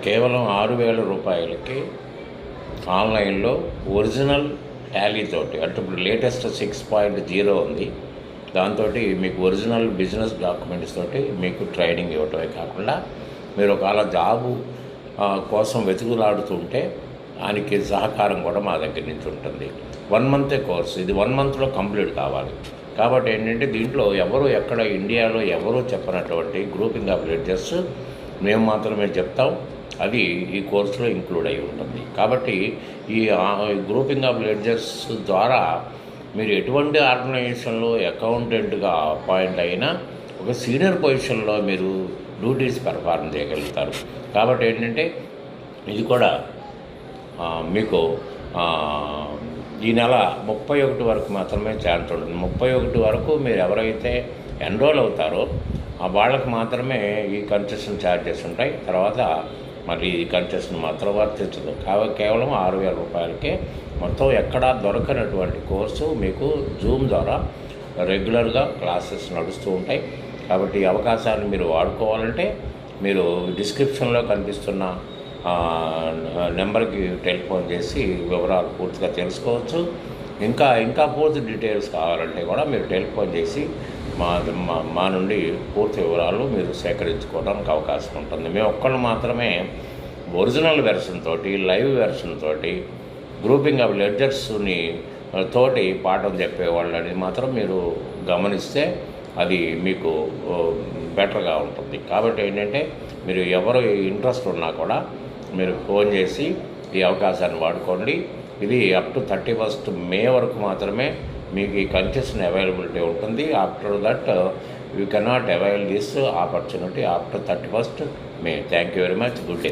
కేవలం 6,000 రూపాయలకి ఆన్లైన్లో ఒరిజినల్ టాలీ తోటి, అంటే ఇప్పుడు లేటెస్ట్ 6.0 ఉంది, దాంతో మీకు ఒరిజినల్ బిజినెస్ డాక్యుమెంట్స్ తోటి మీకు ట్రైనింగ్ ఇవ్వటమే కాకుండా మీరు ఒకవేళ జాబు కోసం వెతుకులాడుతుంటే దానికి సహకారం కూడా మా దగ్గర నుంచి ఉంటుంది. 1 మంతే కోర్సు, ఇది 1 మంత్లో కంప్లీట్ కావాలి. కాబట్టి ఏంటంటే దీంట్లో ఎవరు ఎక్కడ ఇండియాలో ఎవరూ చెప్పనటువంటి గ్రూపింగ్ ఆఫ్ లెడ్జర్స్ మేము మాత్రమే చెప్తాం, అది ఈ కోర్సులో ఇంక్లూడ్ అయి ఉంటుంది. కాబట్టి ఈ గ్రూపింగ్ ఆఫ్ లెడ్జర్స్ ద్వారా మీరు ఎటువంటి ఆర్గనైజేషన్లో అకౌంటెంట్గా అపాయింట్ అయినా ఒక సీనియర్ పొజిషన్లో మీరు డ్యూటీస్ పెర్ఫార్మ్ చేయగలుగుతారు. కాబట్టి ఏంటంటే ఇది కూడా మీకు ఈ నెల 31 వరకు మాత్రమే ఛాన్స్ ఉంటుంది. 31 వరకు మీరు ఎవరైతే ఎన్రోల్ అవుతారో వాళ్ళకి మాత్రమే ఈ కన్సెషన్ ఛార్జెస్ ఉంటాయి. తర్వాత మళ్ళీ ఈ కన్సెషన్ మాత్రం వర్తించదు. కేవలం 6,000 రూపాయలకే మొత్తం ఎక్కడా దొరకనటువంటి కోర్సు మీకు జూమ్ ద్వారా రెగ్యులర్గా క్లాసెస్ నడుస్తూ ఉంటాయి. కాబట్టి ఈ అవకాశాన్ని మీరు వాడుకోవాలంటే మీరు డిస్క్రిప్షన్లో కనిపిస్తున్న నెంబర్కి టెలిఫోన్ చేసి వివరాలు పూర్తిగా తెలుసుకోవచ్చు. ఇంకా పూర్తి డీటెయిల్స్ కావాలంటే కూడా మీరు టెలిఫోన్ చేసి మా నుండి పూర్తి వివరాలు మీరు సేకరించుకోవడానికి అవకాశం ఉంటుంది. మేము ఒక్కళ్ళు మాత్రమే ఒరిజినల్ వెర్షన్ తోటి, లైవ్ వెర్షన్ తోటి, గ్రూపింగ్ ఆఫ్ లెడ్జర్స్ని తోటి పాఠం చెప్పేవాళ్ళు అనేది మాత్రం మీరు గమనిస్తే అది మీకు బెటర్గా ఉంటుంది. కాబట్టి ఏంటంటే మీరు ఎవరు ఇంట్రెస్ట్ ఉన్నా కూడా మీరు ఫోన్ చేసి ఈ అవకాశాన్ని వాడుకోండి. ఇది అప్ టు 31st మే వరకు మాత్రమే మీకు ఈ కన్సెషన్ అవైలబిలిటీ ఉంటుంది. After that you cannot avail this opportunity after 31st May. Thank you very much. Good day.